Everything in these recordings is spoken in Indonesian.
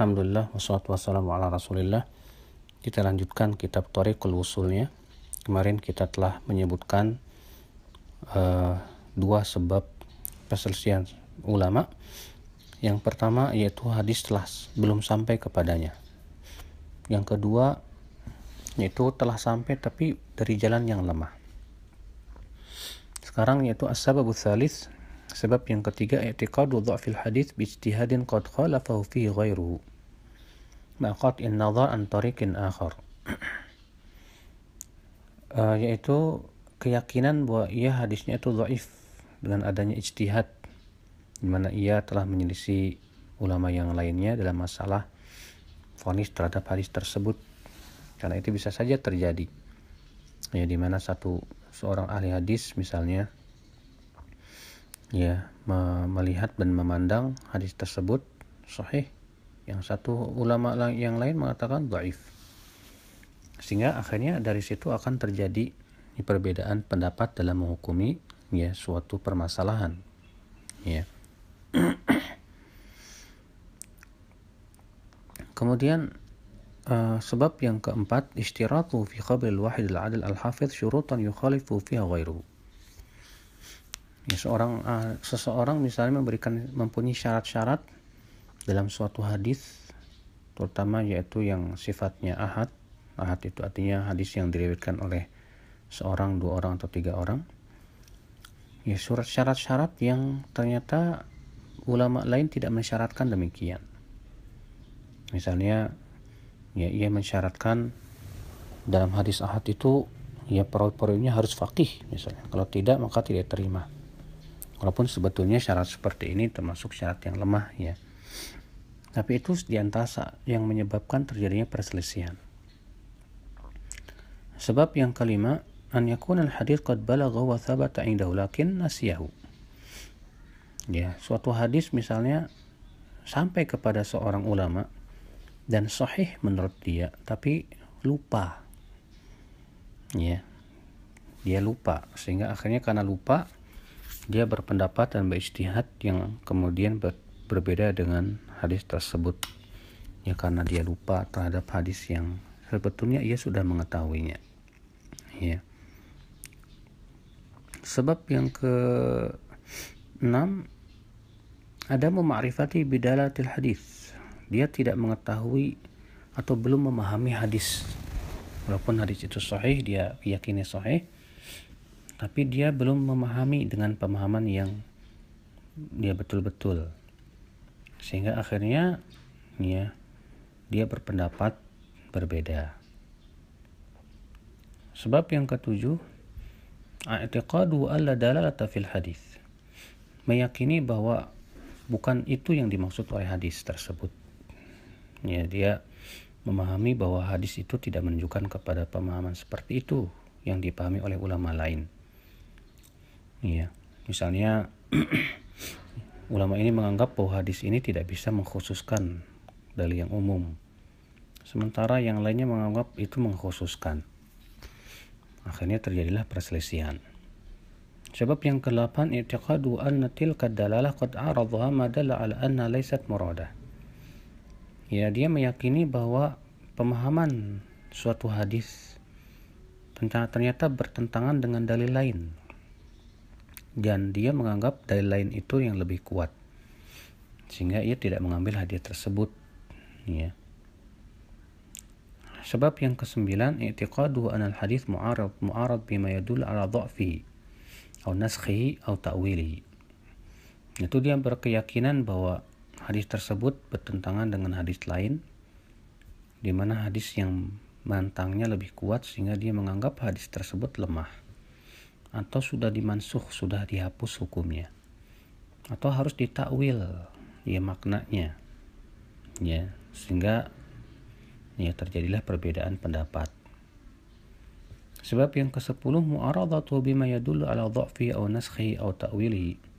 Alhamdulillah, wassalatu wassalamu ala rasulillah. Kita lanjutkan kitab Thariqul Wusulnya. Kemarin kita telah menyebutkan dua sebab perselisihan ulama. Yang pertama yaitu hadis telah belum sampai kepadanya. Yang kedua yaitu telah sampai tapi dari jalan yang lemah. Sekarang yaitu as-sababus tsalits, sebab yang ketiga, i'tiqadu dha'fil hadits bi ijtihadin qad khalafahu fihi ghairuhu ma qat'in nadhar an tariqin akhar. Yaitu keyakinan bahwa hadisnya itu dhaif dengan adanya ijtihad, di mana ia telah menyelisih ulama yang lainnya dalam masalah vonis terhadap hadis tersebut. Karena itu bisa saja terjadi, ya, di mana seorang ahli hadis misalnya melihat dan memandang hadis tersebut sahih, yang satu ulama yang lain mengatakan dhaif, sehingga akhirnya dari situ akan terjadi perbedaan pendapat dalam menghukumi suatu permasalahan, ya. Kemudian sebab yang keempat, ishtiratu fi qabril wahid al-adil al-hafiz syurutan yukhalifu fiha ghairuhu. Seseorang misalnya mempunyai syarat-syarat dalam suatu hadis, terutama yaitu yang sifatnya ahad. Ahad itu artinya hadis yang diriwayatkan oleh seorang, dua orang, atau tiga orang. Ya, syarat-syarat yang ternyata ulama lain tidak mensyaratkan demikian. Misalnya, ia mensyaratkan dalam hadis ahad itu perawi-perawinya harus faqih misalnya. Kalau tidak maka tidak terima. Walaupun sebetulnya syarat seperti ini termasuk syarat yang lemah, ya. Tapi itu diantara yang menyebabkan terjadinya perselisihan. Sebab yang kelima, an yakuna al-hadits qad balagha wa thabata indahu lakin nasiyahu. Ya, suatu hadis misalnya sampai kepada seorang ulama dan sahih menurut dia, tapi lupa. Ya. Dia lupa, sehingga akhirnya karena lupa dia berpendapat dan berijtihad yang kemudian berbeda dengan hadis tersebut. Ya, karena dia lupa terhadap hadis yang sebetulnya ia sudah mengetahuinya. Ya. Sebab yang ke-6, adamu ma'rifati bidalatil hadis. Dia tidak mengetahui atau belum memahami hadis. Walaupun hadis itu sahih, dia yakini sahih, tapi dia belum memahami dengan pemahaman yang dia betul-betul. Sehingga akhirnya dia berpendapat berbeda. Sebab yang ke-7, i'tiqadu alla dalalata fil hadis. Meyakini bahwa bukan itu yang dimaksud oleh hadis tersebut. Ya, dia memahami bahwa hadis itu tidak menunjukkan kepada pemahaman seperti itu yang dipahami oleh ulama lain. Ya, misalnya ulama ini menganggap bahwa hadis ini tidak bisa mengkhususkan dalil yang umum, sementara yang lainnya menganggap itu mengkhususkan. Akhirnya terjadilah perselisihan. Sebab yang ke-8, i'tiqadu anna tilka dalalah qad aradha ma dalla ala anna laysat muradah. Ya, dia meyakini bahwa pemahaman suatu hadis ternyata bertentangan dengan dalil lain, dan dia menganggap dalil lain itu yang lebih kuat, sehingga ia tidak mengambil hadis tersebut, ya. Sebab yang ke-9, i'tiqadu anal hadis mu'arad bima yadul ala dha'fihi atau naskhihi atau ta'wilihi. Itu dia berkeyakinan bahwa hadis tersebut bertentangan dengan hadis lain, di mana hadis yang menentangnya lebih kuat, sehingga dia menganggap hadis tersebut lemah atau sudah dimansuh, sudah dihapus hukumnya, atau harus ditakwil maknanya, ya, sehingga terjadilah perbedaan pendapat. Sebab yang ke-10, mu'aradatu bima yadullu ala dha'fi aw naskhi aw ta'wilihi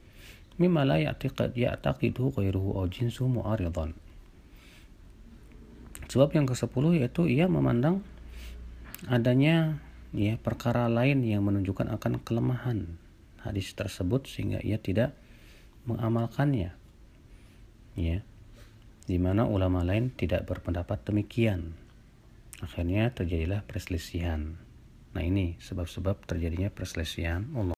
mimma la ya'taqidu ghairuhu aw jinsu mu'aridan. Sebab yang ke-10 yaitu ia memandang adanya perkara lain yang menunjukkan akan kelemahan hadis tersebut, sehingga ia tidak mengamalkannya, ya. di mana ulama lain tidak berpendapat demikian. Akhirnya terjadilah perselisihan. Nah, ini sebab-sebab terjadinya perselisihan. Allah